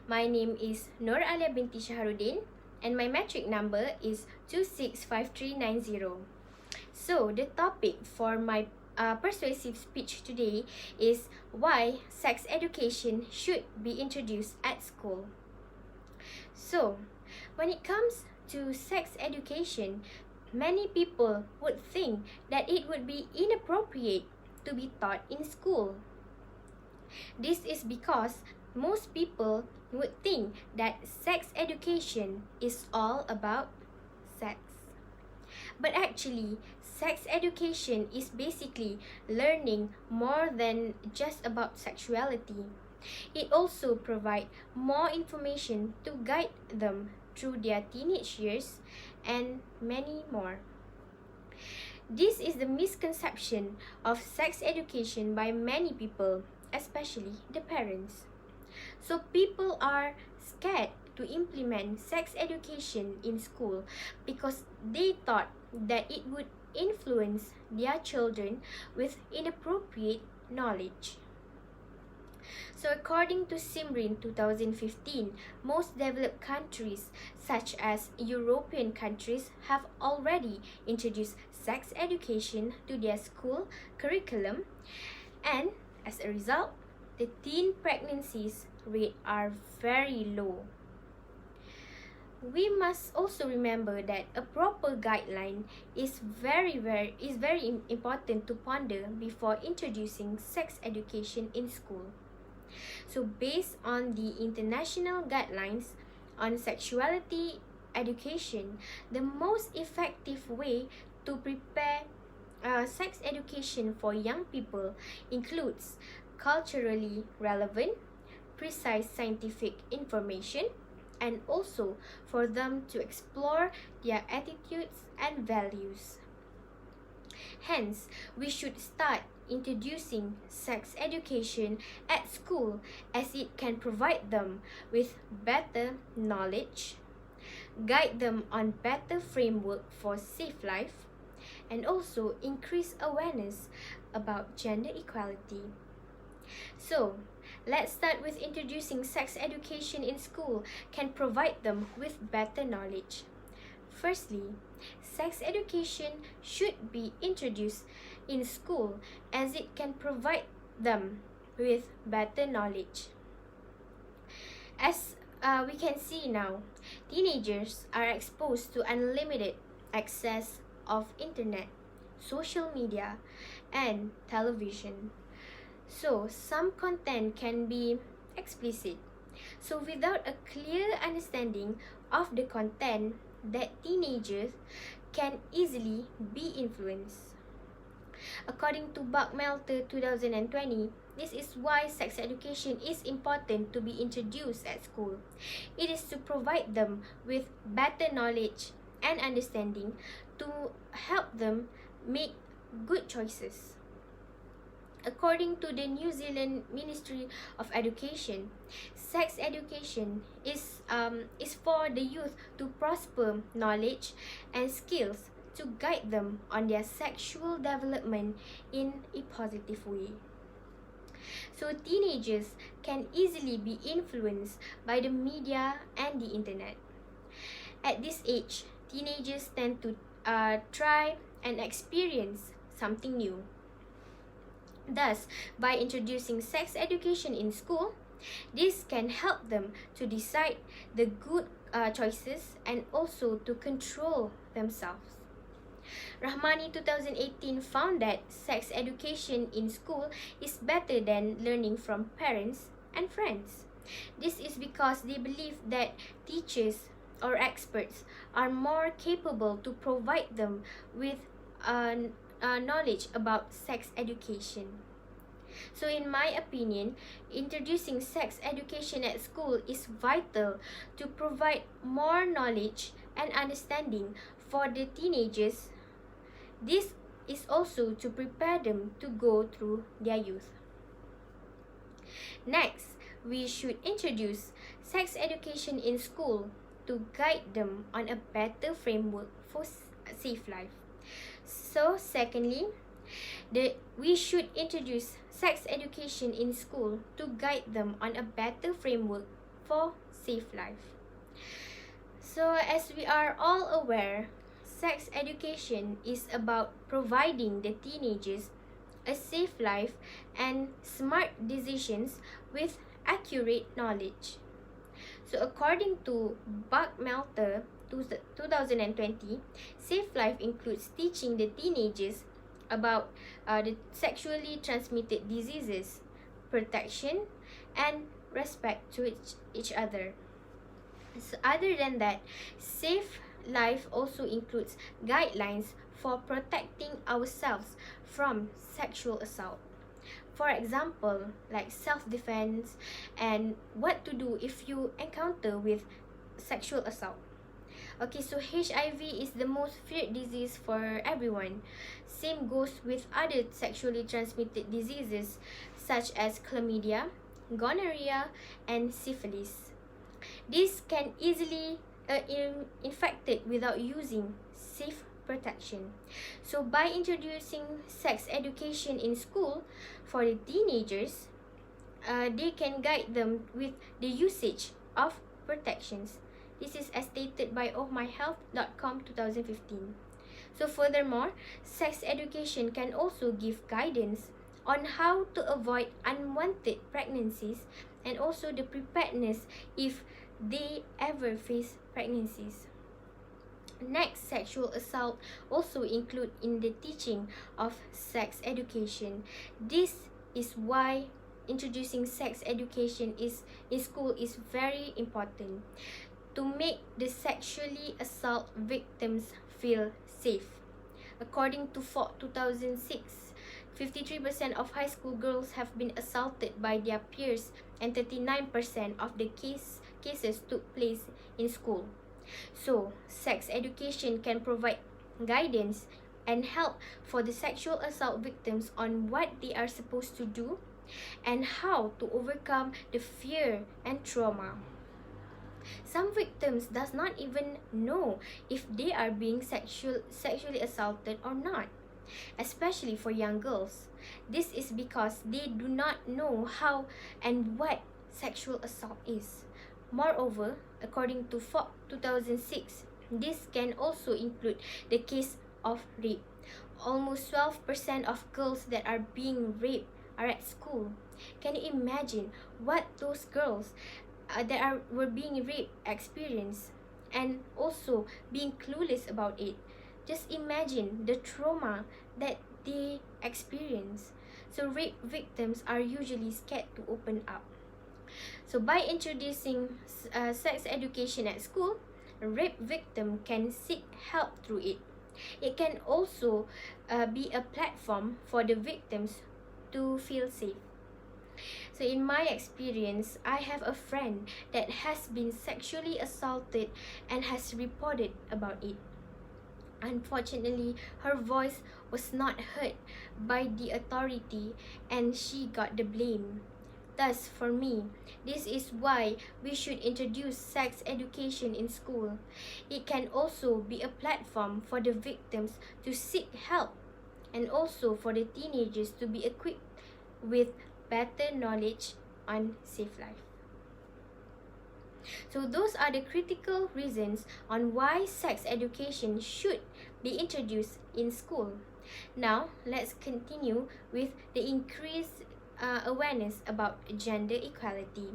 my name is Nur Alia binti Shaharuddin and my MATRIC number is 265390. So the topic for my persuasive speech today is why sex education should be introduced at school. So, when it comes to sex education, many people would think that it would be inappropriate to be taught in school. This is because most people would think that sex education is all about sex. But actually, sex education is basically learning more than just about sexuality. It also provides more information to guide them through their teenage years and many more. This is the misconception of sex education by many people, especially the parents. So people are scared to implement sex education in school because they thought that it would influence their children with inappropriate knowledge. So according to SIMRIN 2015, most developed countries such as European countries have already introduced sex education to their school curriculum, and as a result, the teen pregnancies rate are very low. We must also remember that a proper guideline is very important to ponder before introducing sex education in school. So based on the international guidelines on sexuality education, the most effective way to prepare sex education for young people includes culturally relevant, precise scientific information, and also for them to explore their attitudes and values. Hence, we should start introducing sex education at school as it can provide them with better knowledge, guide them on better framework for safe life, and also increase awareness about gender equality. So, let's start with introducing sex education in school can provide them with better knowledge. Firstly, sex education should be introduced in school as it can provide them with better knowledge. As we can see now, teenagers are exposed to unlimited access of internet, social media, and television. So, some content can be explicit. So, without a clear understanding of the content, that teenagers can easily be influenced. According to Buckmelter 2020, this is why sex education is important to be introduced at school. It is to provide them with better knowledge and understanding to help them make good choices. According to the New Zealand Ministry of Education, sex education is for the youth to prosper knowledge and skills to guide them on their sexual development in a positive way. So teenagers can easily be influenced by the media and the internet. At this age, teenagers tend to try and experience something new. Thus, by introducing sex education in school, this can help them to decide the good choices and also to control themselves. Rahmani 2018 found that sex education in school is better than learning from parents and friends. This is because they believe that teachers or experts are more capable to provide them with knowledge about sex education. So in my opinion, introducing sex education at school is vital to provide more knowledge and understanding for the teenagers. This is also to prepare them to go through their youth. Next, we should introduce sex education in school to guide them on a better framework for safe life. So secondly, we should introduce sex education in school to guide them on a better framework for safe life. So as we are all aware, sex education is about providing the teenagers a safe life and smart decisions with accurate knowledge. So according to Buckmelter 2020, safe life includes teaching the teenagers about the sexually transmitted diseases, protection, and respect to each other. So other than that, safe life also includes guidelines for protecting ourselves from sexual assault. For example, like self-defense and what to do if you encounter with sexual assault. Okay, so HIV is the most feared disease for everyone. Same goes with other sexually transmitted diseases such as chlamydia, gonorrhea, and syphilis. This can easily infected without using safe protection. So by introducing sex education in school for the teenagers, they can guide them with the usage of protections. This is as stated by ohmyhealth.com 2015. So furthermore, sex education can also give guidance on how to avoid unwanted pregnancies and also the preparedness if they ever face pregnancies. Next, sexual assault also include in the teaching of sex education. This is why introducing sex education in school is very important to make the sexually assault victims feel safe. According to FOC 2006, 53% of high school girls have been assaulted by their peers and 39% of the cases took place in school. So, sex education can provide guidance and help for the sexual assault victims on what they are supposed to do and how to overcome the fear and trauma. Some victims does not even know if they are being sexually assaulted or not, especially for young girls. This is because they do not know how and what sexual assault is. Moreover, according to FOC 2006, this can also include the case of rape. Almost 12% of girls that are being raped are at school. Can you imagine what those girls were being raped experience and also being clueless about it? Just imagine the trauma that they experience. So rape victims are usually scared to open up. So by introducing sex education at school, a rape victim can seek help through it. It can also be a platform for the victims to feel safe. So in my experience, I have a friend that has been sexually assaulted and has reported about it. Unfortunately, her voice was not heard by the authority and she got the blame. Thus, for me, this is why we should introduce sex education in school. It can also be a platform for the victims to seek help and also for the teenagers to be equipped with better knowledge on safe life. So those are the critical reasons on why sex education should be introduced in school. Now, let's continue with the increased awareness about gender equality.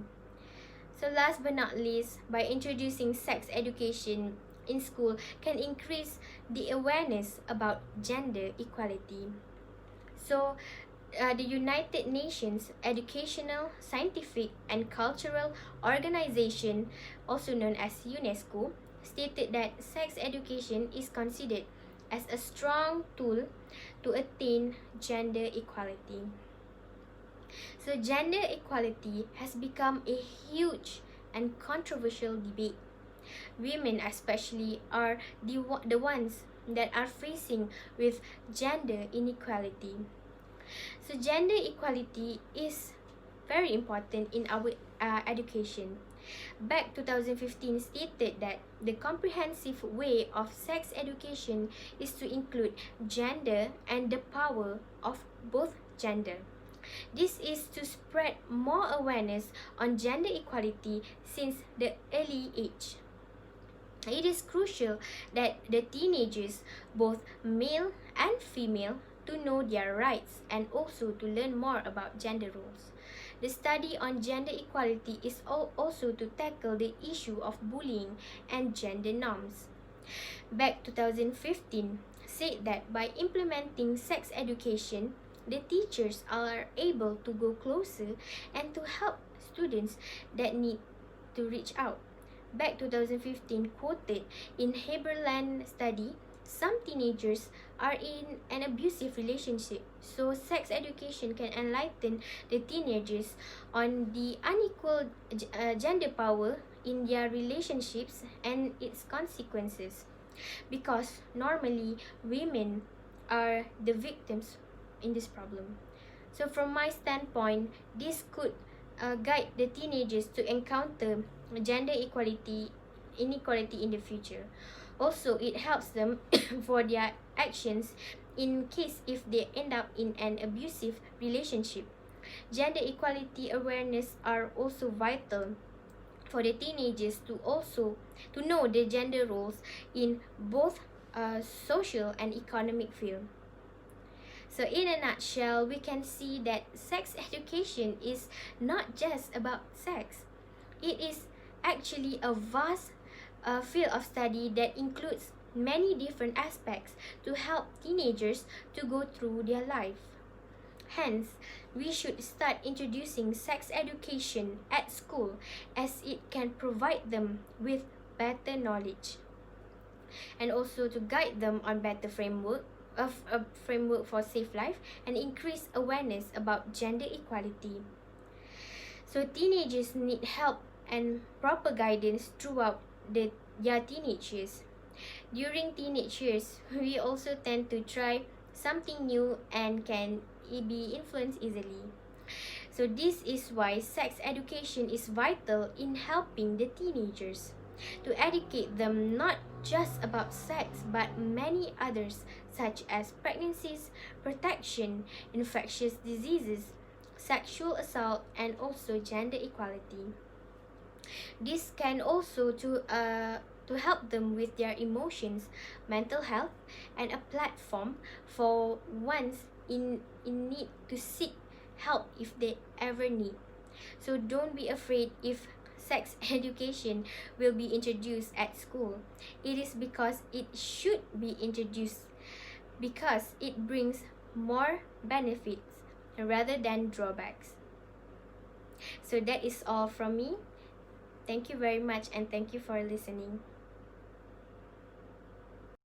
So last but not least, by introducing sex education in school can increase the awareness about gender equality. So the United Nations Educational, Scientific and Cultural Organization, also known as UNESCO, stated that sex education is considered as a strong tool to attain gender equality. So gender equality has become a huge and controversial debate. Women especially are the ones that are facing with gender inequality. So gender equality is very important in our education. Back 2015 stated that the comprehensive way of sex education is to include gender and the power of both gender. This is to spread more awareness on gender equality since the early age. It is crucial that the teenagers, both male and female, to know their rights and also to learn more about gender roles. The study on gender equality is also to tackle the issue of bullying and gender norms. Back 2015 said that by implementing sex education, the teachers are able to go closer and to help students that need to reach out. Back 2015 quoted in Haberland study, some teenagers are in an abusive relationship, so sex education can enlighten the teenagers on the unequal gender power in their relationships and its consequences. Because normally women are the victims in this problem. So from my standpoint, this could guide the teenagers to encounter gender inequality in the future. Also, it helps them for their actions in case if they end up in an abusive relationship. Gender equality awareness are also vital for the teenagers to know the gender roles in both social and economic field. So in a nutshell, we can see that sex education is not just about sex. It is actually a vast field of study that includes many different aspects to help teenagers to go through their life. Hence, we should start introducing sex education at school as it can provide them with better knowledge and also to guide them on better framework for safe life and increase awareness about gender equality. So teenagers need help and proper guidance throughout their teenage years. During teenage years, we also tend to try something new and can be influenced easily. So this is why sex education is vital in helping the teenagers to educate them not just about sex but many others such as pregnancies, protection, infectious diseases, sexual assault, and also gender equality. This can also to help them with their emotions, mental health, and a platform for ones in need to seek help if they ever need. So don't be afraid if sex education will be introduced at school. It is because it should be introduced because it brings more benefits rather than drawbacks. So that is all from me. Thank you very much and thank you for listening.